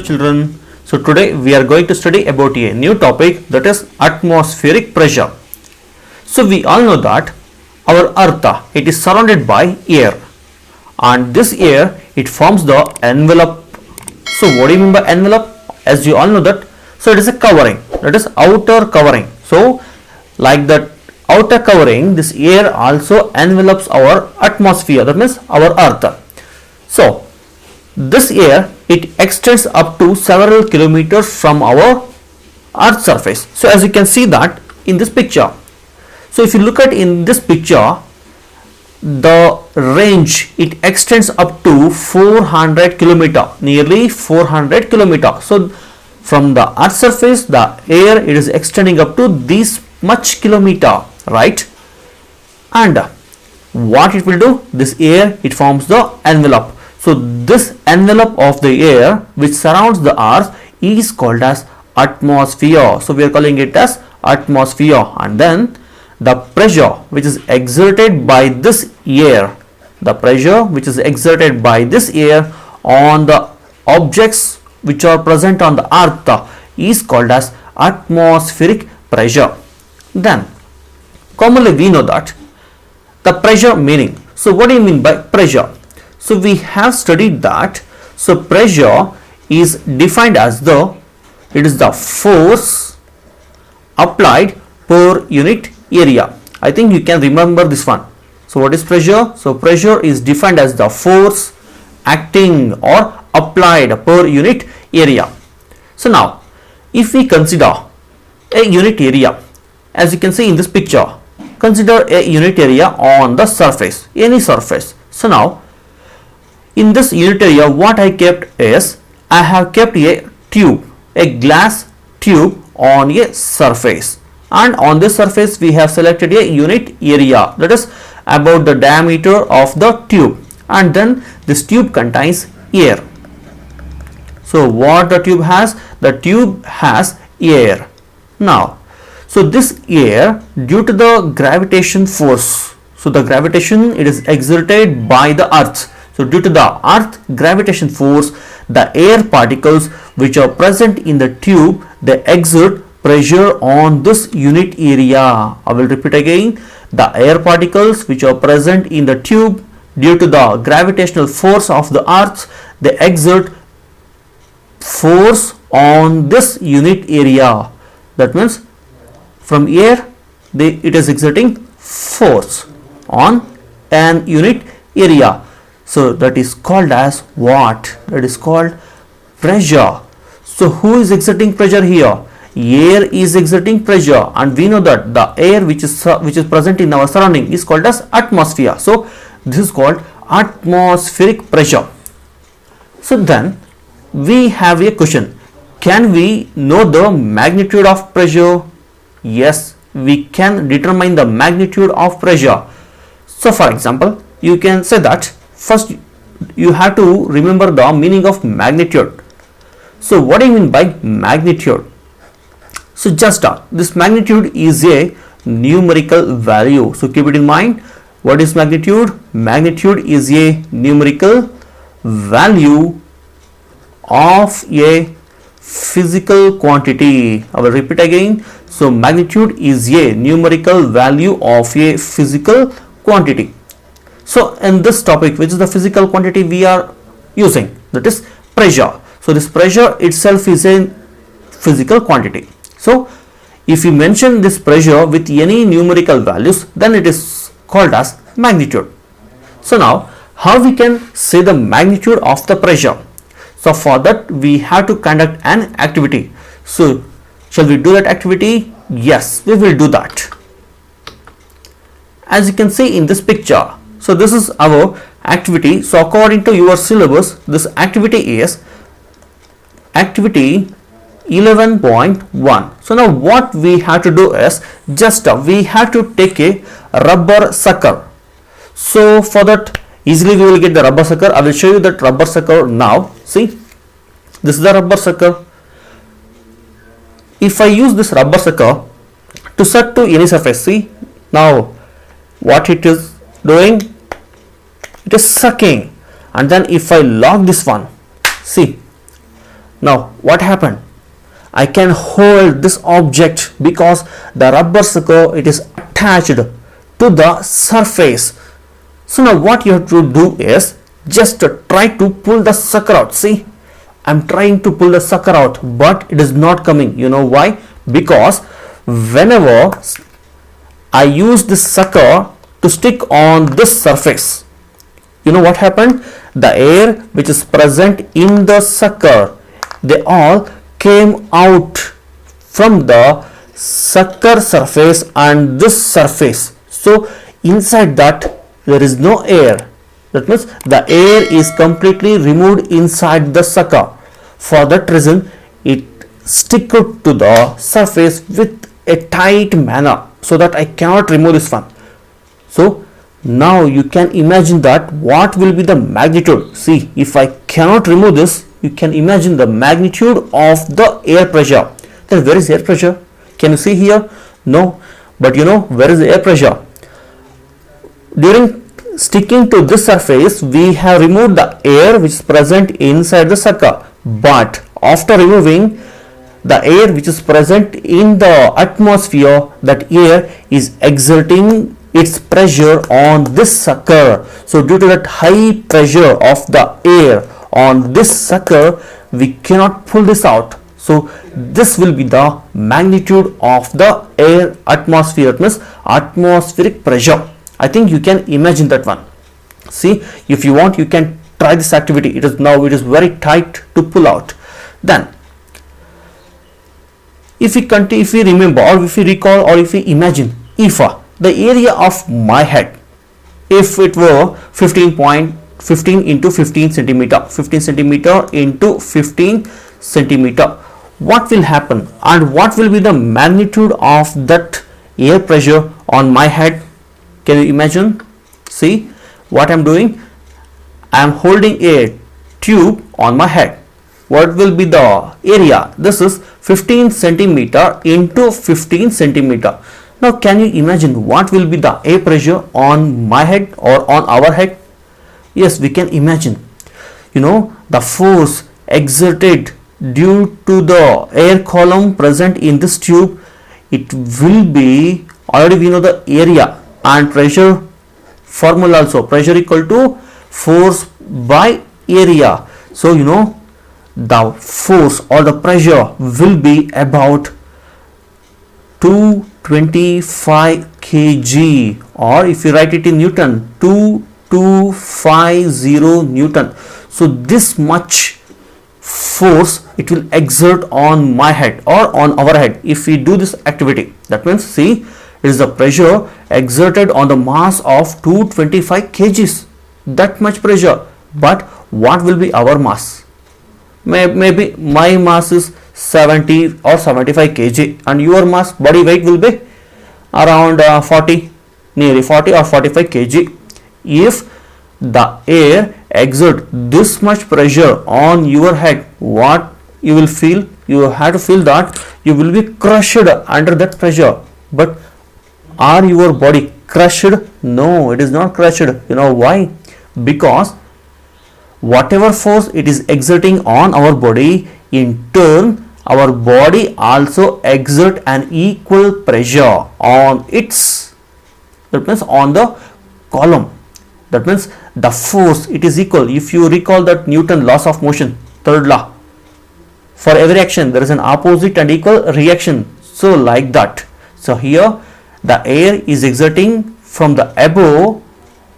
children. So today we are going to study about a new topic, that is atmospheric pressure. So we all know that our earth, it is surrounded by air, and this air, it forms the envelope. So what do you mean by envelope? As you all know that, so it is a covering, that is outer covering. So like that outer covering, this air also envelopes our atmosphere, that means our earth. So this air, it extends up to several kilometers from our earth surface. So as you can see that in this picture. So if you look at in this picture, the range, it extends up to 400 kilometer, nearly 400 kilometer. So from the earth surface, the air, it is extending up to this much kilometer, right? And what it will do, this air, it forms the envelope. So this envelope of the air which surrounds the earth is called as atmosphere. So we are calling it as atmosphere. And then the pressure which is exerted by this air, the pressure which is exerted by this air on the objects which are present on the earth is called as atmospheric pressure. Then commonly we know that the pressure meaning. So what do you mean by pressure? So we have studied that. So pressure is defined as it is the force applied per unit area. I think you can remember this one. So what is pressure? So pressure is defined as the force acting or applied per unit area. So now if we consider a unit area, as you can see in this picture, consider a unit area on the surface, any surface. So now in this unit area, what I kept is, I have kept a tube, a glass tube on a surface, and on this surface we have selected a unit area, that is about the diameter of the tube, and then this tube contains air. So what the tube has? The tube has air. Now, so this air, due to the gravitation force, so the gravitation, it is exerted by the earth. So due to the earth gravitation force, the air particles which are present in the tube, they exert pressure on this unit area. I will repeat again. The air particles which are present in the tube, due to the gravitational force of the earth, they exert force on this unit area. That means from air, it is exerting force on an unit area. So that is called as what? That is called pressure. So who is exerting pressure here? Air is exerting pressure, and we know that the air which is present in our surrounding is called as atmosphere. So this is called atmospheric pressure. So then we have a question. Can we know the magnitude of pressure? Yes, we can determine the magnitude of pressure. So for example, you can say that first you have to remember the meaning of magnitude. So what do you mean by magnitude? So just this magnitude is a numerical value. So keep it in mind. What is magnitude? Magnitude is a numerical value of a physical quantity. I will repeat again. So magnitude is a numerical value of a physical quantity. So in this topic, which is the physical quantity we are using, that is pressure. So this pressure itself is a physical quantity. So if you mention this pressure with any numerical values, then it is called as magnitude. So now how we can say the magnitude of the pressure? So for that we have to conduct an activity. So shall we do that activity? Yes, we will do that. As you can see in this picture, so this is our activity. So according to your syllabus, this activity is activity 11.1. So now what we have to do is just we have to take a rubber sucker. So for that, easily we will get the rubber sucker. I will show you that rubber sucker now. See, this is the rubber sucker. If I use this rubber sucker to set to any surface, see now what it is doing, it is sucking. And then if I lock this one, see, Now what happened? I can hold this object because the rubber sucker, it is attached to the surface. So now what you have to do is just try to pull the sucker out. See, I'm trying to pull the sucker out, but it is not coming. You know why? Because whenever I use this sucker to stick on this surface, you know what happened? The air which is present in the sucker, they all came out from the sucker surface and this surface. So inside that there is no air. That means the air is completely removed inside the sucker. For that reason, it stick to the surface with a tight manner, so that I cannot remove this one. So now you can imagine that what will be the magnitude. See, if I cannot remove this, you can imagine the magnitude of the air pressure. Then where is air pressure? Can you see here? No. But you know where is the air pressure? During sticking to this surface, we have removed the air which is present inside the sucker. But after removing the air which is present in the atmosphere, that air is exerting its pressure on this sucker. So due to that high pressure of the air on this sucker, we cannot pull this out. So this will be the magnitude of the air atmosphere, means atmospheric pressure. I think you can imagine that one. See, if you want, you can try this activity. It is very tight to pull out. Then if we remember, or if we recall, or if we imagine, if the area of my head, if it were 15 into 15 centimeter, 15 centimeter into 15 centimeter, what will happen and what will be the magnitude of that air pressure on my head? Can you imagine? See what I'm doing? I'm holding a tube on my head. What will be the area? This is 15 centimeter into 15 centimeter. Now can you imagine what will be the air pressure on my head or on our head? Yes, we can imagine. You know, the force exerted due to the air column present in this tube, it will be, already we know the area and pressure formula also, pressure equal to force by area. So you know the force or the pressure will be about 225 kg, or if you write it in Newton, 2250 Newton. So this much force it will exert on my head or on our head if we do this activity. That means, see, it is the pressure exerted on the mass of 225 kgs. That much pressure. But what will be our mass? Maybe my mass is 70 or 75 kg, and your mass, body weight, will be around 40, nearly 40 or 45 kg. If the air exert this much pressure on your head, what you will feel? You have to feel that you will be crushed under that pressure. But are your body crushed? No, it is not crushed. You know why? Because whatever force it is exerting on our body, in turn our body also exert an equal pressure on its, that means on the column. That means the force, it is equal. If you recall that Newton laws of motion, third law, for every action there is an opposite and equal reaction. So like that. So here the air is exerting from the above,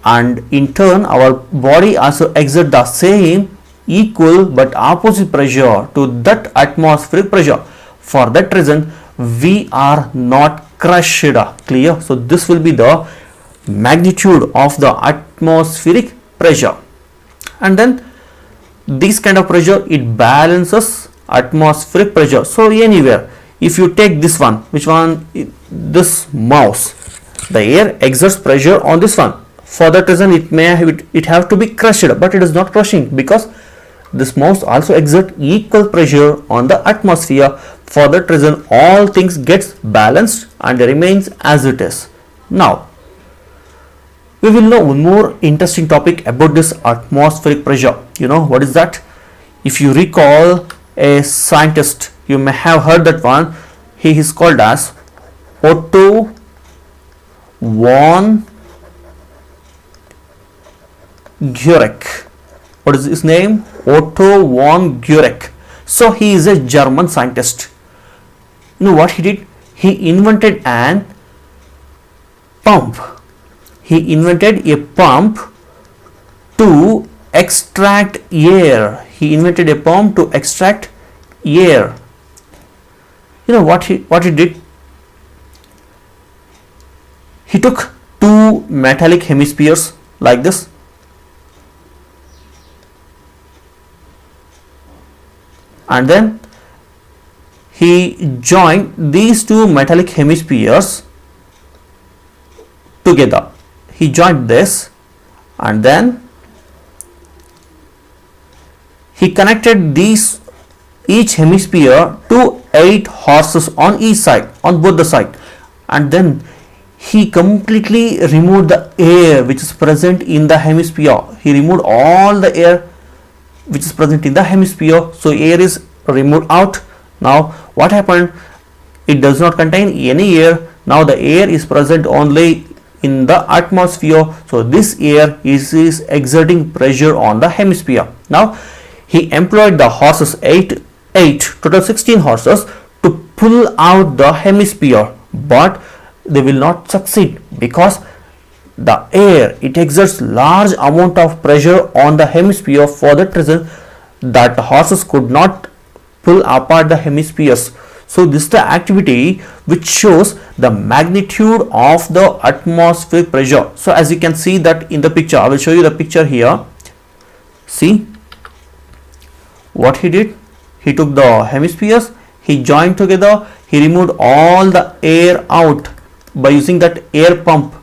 and in turn our body also exert the same equal but opposite pressure to that atmospheric pressure. For that reason we are not crushed. Clear? So this will be the magnitude of the atmospheric pressure. And then this kind of pressure, it balances atmospheric pressure. So anywhere, if you take this one, which one? This mouse, the air exerts pressure on this one. For that reason it have to be crushed, but it is not crushing because this mouse also exert equal pressure on the atmosphere. For that reason all things gets balanced and remains as it is. Now we will know one more interesting topic about this atmospheric pressure. You know what is that? If you recall, a scientist. You may have heard that one. He is called as Otto von Guericke. What is his name? Otto von Guericke. So he is a German scientist. You know what he did? He invented an pump. He invented a pump to extract air. He invented a pump to extract air. You know what he did? He took two metallic hemispheres like this, and then he joined these two metallic hemispheres together. He joined this, and then he connected these each hemisphere to 8 horses on each side, on both the side, and then he completely removed the air which is present in the hemisphere. He removed all the air which is present in the hemisphere, so air is removed out. Now what happened? It does not contain any air. Now the air is present only in the atmosphere, so this air is exerting pressure on the hemisphere. Now he employed the horses, 8 total 16 horses, to pull out the hemisphere, but they will not succeed because the air, it exerts large amount of pressure on the hemisphere. For that reason, that the horses could not pull apart the hemispheres. So this is the activity which shows the magnitude of the atmospheric pressure. So as you can see that in the picture, I will show you the picture here. See what he did? He took the hemispheres, he joined together, he removed all the air out by using that air pump,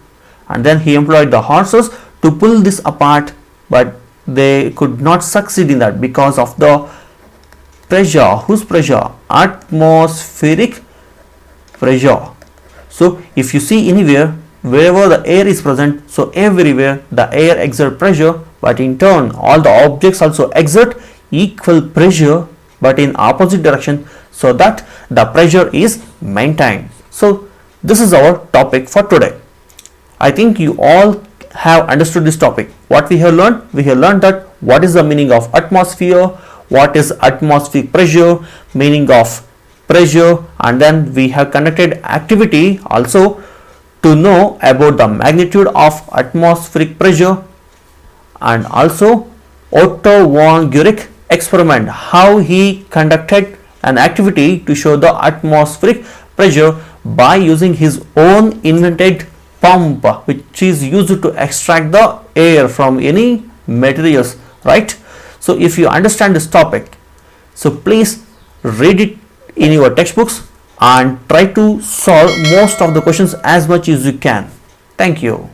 and then he employed the horses to pull this apart, but they could not succeed in that because of the pressure. Whose pressure? Atmospheric pressure. So if you see anywhere, wherever the air is present, so everywhere the air exerts pressure, but in turn all the objects also exert equal pressure but in opposite direction, so that the pressure is maintained. So this is our topic for today. I think you all have understood this topic. What we have learned? We have learned that what is the meaning of atmosphere, what is atmospheric pressure, meaning of pressure, and then we have conducted activity also to know about the magnitude of atmospheric pressure, and also Otto von Guericke experiment, how he conducted an activity to show the atmospheric pressure by using his own invented pump which is used to extract the air from any materials, right? So if you understand this topic, so please read it in your textbooks and try to solve most of the questions as much as you can. Thank you.